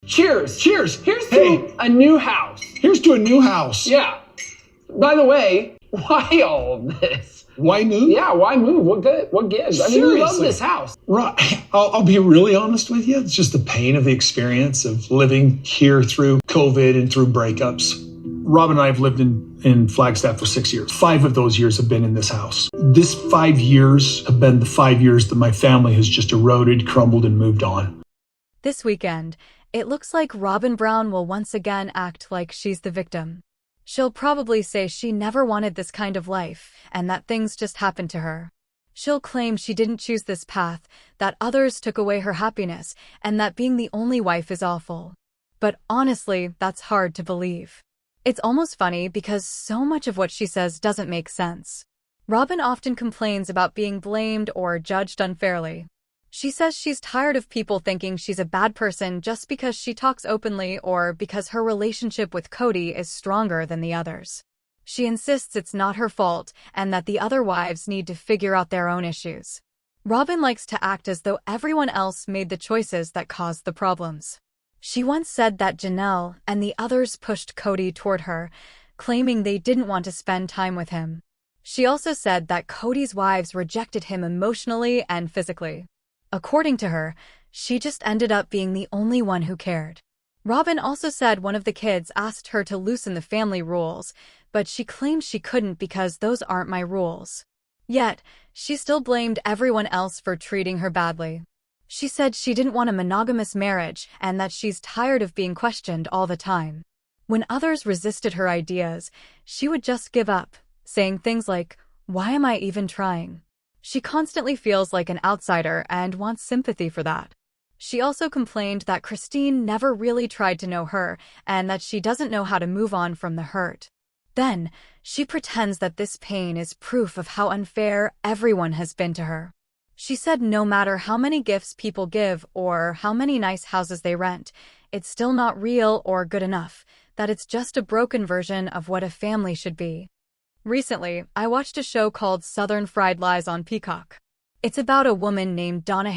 Cheers. Cheers. Here's Hey. to a new house. Here's to a new house. Yeah. By the way, why all of this? Why move? Yeah, why move? What good? What gives? I mean, we love Seriously. this house. Right. I'll be really honest with you. It's just the pain of the experience of living here through COVID and through breakups. Robyn and I have lived in Flagstaff for 6 years. 5 of those years have been in this house. This 5 years have been the 5 years that my family has just eroded, crumbled, and moved on. This weekend, it looks like Robyn Brown will once again act like she's the victim. She'll probably say she never wanted this kind of life and that things just happened to her. She'll claim she didn't choose this path, that others took away her happiness, and that being the only wife is awful. But honestly, that's hard to believe. It's almost funny because so much of what she says doesn't make sense. Robyn often complains about being blamed or judged unfairly. She says she's tired of people thinking she's a bad person just because she talks openly or because her relationship with Kody is stronger than the others. She insists it's not her fault and that the other wives need to figure out their own issues. Robyn likes to act as though everyone else made the choices that caused the problems. She once said that Janelle and the others pushed Kody toward her, claiming they didn't want to spend time with him. She also said that Kody's wives rejected him emotionally and physically. According to her, she just ended up being the only one who cared. Robyn also said one of the kids asked her to loosen the family rules, but she claimed she couldn't because those aren't my rules. Yet, she still blamed everyone else for treating her badly. She said she didn't want a monogamous marriage and that she's tired of being questioned all the time. When others resisted her ideas, she would just give up, saying things like, "Why am I even trying?" She constantly feels like an outsider and wants sympathy for that. She also complained that Christine never really tried to know her and that she doesn't know how to move on from the hurt. Then, she pretends that this pain is proof of how unfair everyone has been to her. She said no matter how many gifts people give or how many nice houses they rent, it's still not real or good enough, that it's just a broken version of what a family should be. Recently, I watched a show called Southern Fried Lies on Peacock. It's about a woman named Donna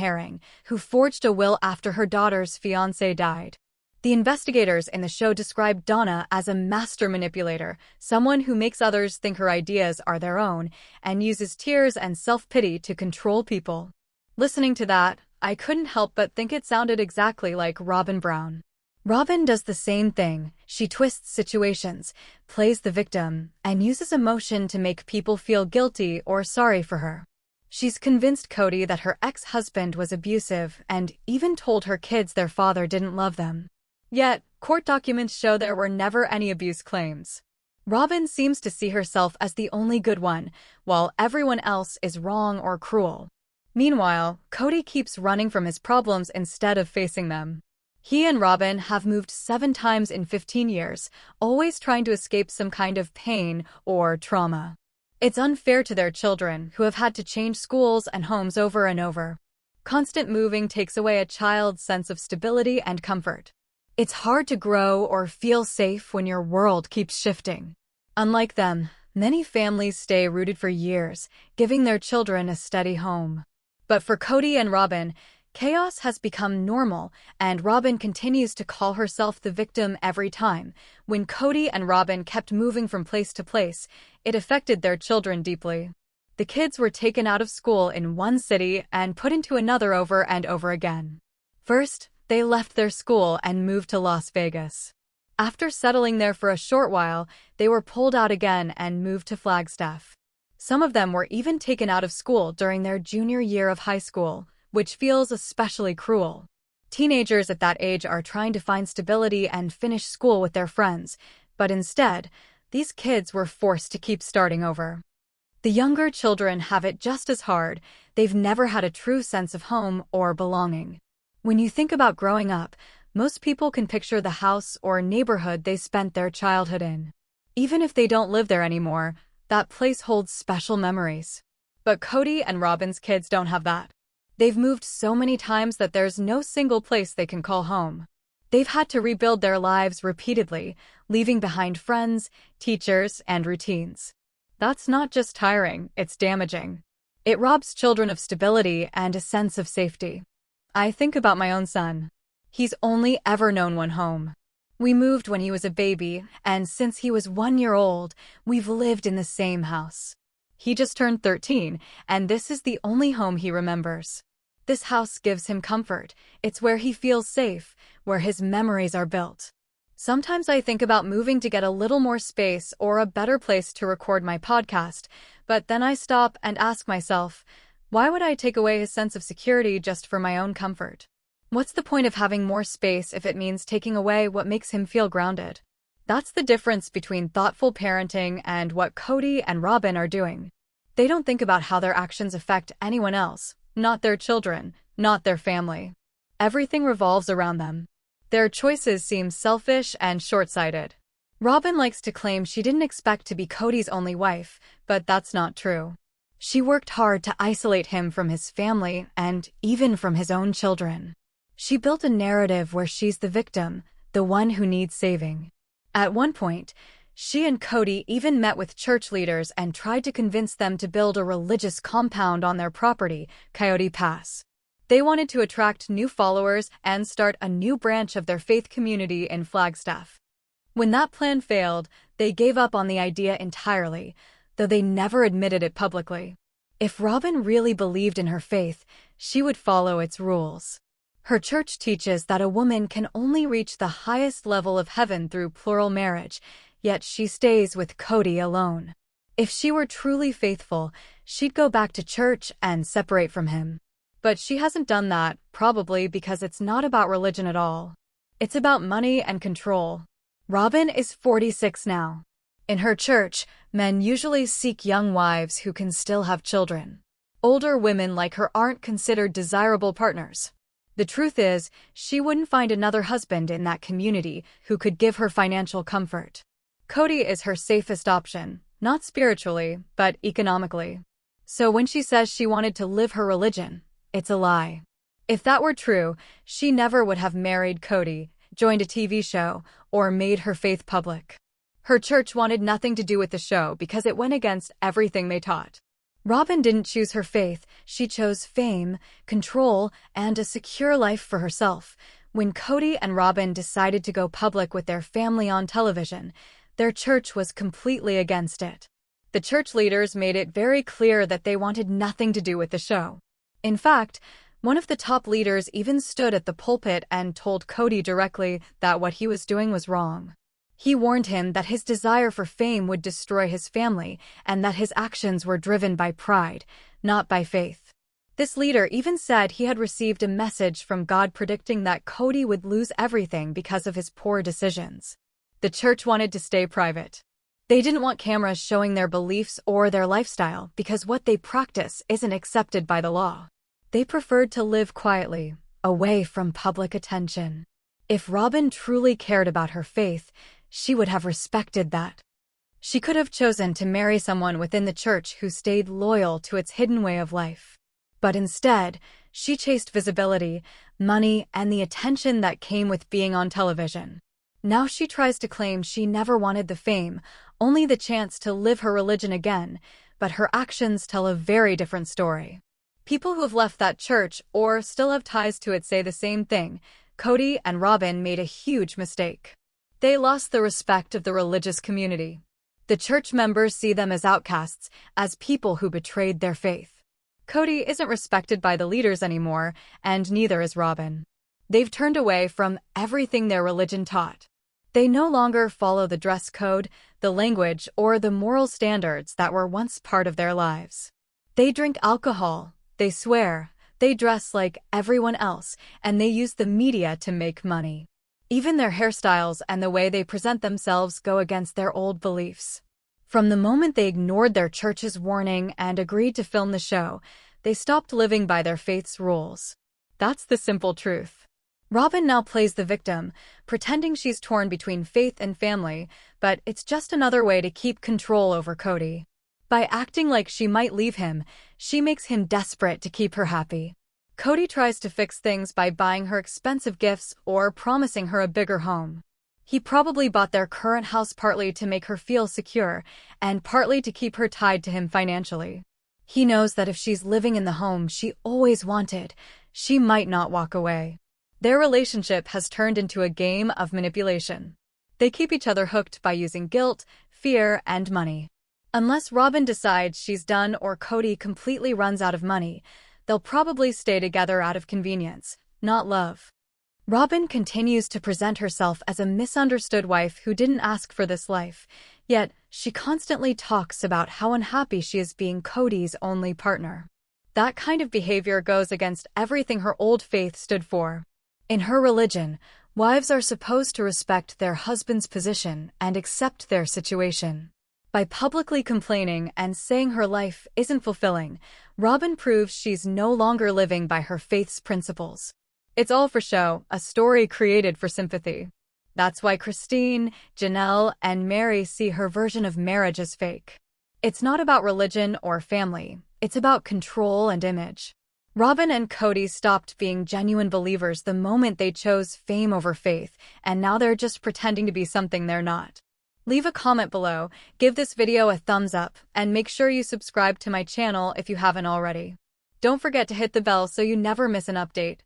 who forged a will after her daughter's fiancé died. The investigators in the show described Donna as a master manipulator, someone who makes others think her ideas are their own, and uses tears and self-pity to control people. Listening to that, I couldn't help but think it sounded exactly like Robyn Brown. Robyn does the same thing. She twists situations, plays the victim, and uses emotion to make people feel guilty or sorry for her. She's convinced Kody that her ex-husband was abusive and even told her kids their father didn't love them. Yet, court documents show there were never any abuse claims. Robyn seems to see herself as the only good one, while everyone else is wrong or cruel. Meanwhile, Kody keeps running from his problems instead of facing them. He and Robyn have moved 7 times in 15 years, always trying to escape some kind of pain or trauma. It's unfair to their children, who have had to change schools and homes over and over. Constant moving takes away a child's sense of stability and comfort. It's hard to grow or feel safe when your world keeps shifting. Unlike them, many families stay rooted for years, giving their children a steady home. But for Kody and Robyn, chaos has become normal, and Robyn continues to call herself the victim every time. When Kody and Robyn kept moving from place to place, it affected their children deeply. The kids were taken out of school in one city and put into another over and over again. First, they left their school and moved to Las Vegas. After settling there for a short while, they were pulled out again and moved to Flagstaff. Some of them were even taken out of school during their junior year of high school, which feels especially cruel. Teenagers at that age are trying to find stability and finish school with their friends, but instead, these kids were forced to keep starting over. The younger children have it just as hard. They've never had a true sense of home or belonging. When you think about growing up, most people can picture the house or neighborhood they spent their childhood in. Even if they don't live there anymore, that place holds special memories. But Kody and Robyn's kids don't have that. They've moved so many times that there's no single place they can call home. They've had to rebuild their lives repeatedly, leaving behind friends, teachers, and routines. That's not just tiring, it's damaging. It robs children of stability and a sense of safety. I think about my own son. He's only ever known one home. We moved when he was a baby, and since he was 1 year old, we've lived in the same house. He just turned 13, and this is the only home he remembers. This house gives him comfort. It's where he feels safe, where his memories are built. Sometimes I think about moving to get a little more space or a better place to record my podcast, but then I stop and ask myself, why would I take away his sense of security just for my own comfort? What's the point of having more space if it means taking away what makes him feel grounded? That's the difference between thoughtful parenting and what Kody and Robyn are doing. They don't think about how their actions affect anyone else, not their children, not their family. Everything revolves around them. Their choices seem selfish and short-sighted. Robyn likes to claim she didn't expect to be Kody's only wife, but that's not true. She worked hard to isolate him from his family and even from his own children. She built a narrative where she's the victim, the one who needs saving. At one point, she and Kody even met with church leaders and tried to convince them to build a religious compound on their property, Coyote Pass. They wanted to attract new followers and start a new branch of their faith community in Flagstaff. When that plan failed, they gave up on the idea entirely, though they never admitted it publicly. If Robyn really believed in her faith, she would follow its rules. Her church teaches that a woman can only reach the highest level of heaven through plural marriage, yet she stays with Kody alone. If she were truly faithful, she'd go back to church and separate from him. But she hasn't done that, probably because it's not about religion at all. It's about money and control. Robyn is 46 now. In her church, men usually seek young wives who can still have children. Older women like her aren't considered desirable partners. The truth is, she wouldn't find another husband in that community who could give her financial comfort. Kody is her safest option, not spiritually, but economically. So when she says she wanted to live her religion, it's a lie. If that were true, she never would have married Kody, joined a TV show, or made her faith public. Her church wanted nothing to do with the show because it went against everything they taught. Robyn didn't choose her faith, she chose fame, control, and a secure life for herself. When Kody and Robyn decided to go public with their family on television, their church was completely against it. The church leaders made it very clear that they wanted nothing to do with the show. In fact, one of the top leaders even stood at the pulpit and told Kody directly that what he was doing was wrong. He warned him that his desire for fame would destroy his family and that his actions were driven by pride, not by faith. This leader even said he had received a message from God predicting that Kody would lose everything because of his poor decisions. The church wanted to stay private. They didn't want cameras showing their beliefs or their lifestyle because what they practice isn't accepted by the law. They preferred to live quietly, away from public attention. If Robyn truly cared about her faith, she would have respected that. She could have chosen to marry someone within the church who stayed loyal to its hidden way of life. But instead, she chased visibility, money, and the attention that came with being on television. Now she tries to claim she never wanted the fame, only the chance to live her religion again, but her actions tell a very different story. People who have left that church or still have ties to it say the same thing. Kody and Robyn made a huge mistake. They lost the respect of the religious community. The church members see them as outcasts, as people who betrayed their faith. Kody isn't respected by the leaders anymore, and neither is Robyn. They've turned away from everything their religion taught. They no longer follow the dress code, the language, or the moral standards that were once part of their lives. They drink alcohol, they swear, they dress like everyone else, and they use the media to make money. Even their hairstyles and the way they present themselves go against their old beliefs. From the moment they ignored their church's warning and agreed to film the show, they stopped living by their faith's rules. That's the simple truth. Robyn now plays the victim, pretending she's torn between faith and family, but it's just another way to keep control over Kody. By acting like she might leave him, she makes him desperate to keep her happy. Kody tries to fix things by buying her expensive gifts or promising her a bigger home. He probably bought their current house partly to make her feel secure and partly to keep her tied to him financially. He knows that if she's living in the home she always wanted, she might not walk away. Their relationship has turned into a game of manipulation. They keep each other hooked by using guilt, fear, and money. Unless Robyn decides she's done or Kody completely runs out of money, they'll probably stay together out of convenience, not love. Robyn continues to present herself as a misunderstood wife who didn't ask for this life, yet she constantly talks about how unhappy she is being Kody's only partner. That kind of behavior goes against everything her old faith stood for. In her religion, wives are supposed to respect their husband's position and accept their situation. By publicly complaining and saying her life isn't fulfilling, Robyn proves she's no longer living by her faith's principles. It's all for show, a story created for sympathy. That's why Christine, Janelle, and Mary see her version of marriage as fake. It's not about religion or family, it's about control and image. Robyn and Kody stopped being genuine believers the moment they chose fame over faith, and now they're just pretending to be something they're not. Leave a comment below, give this video a thumbs up, and make sure you subscribe to my channel if you haven't already. Don't forget to hit the bell so you never miss an update.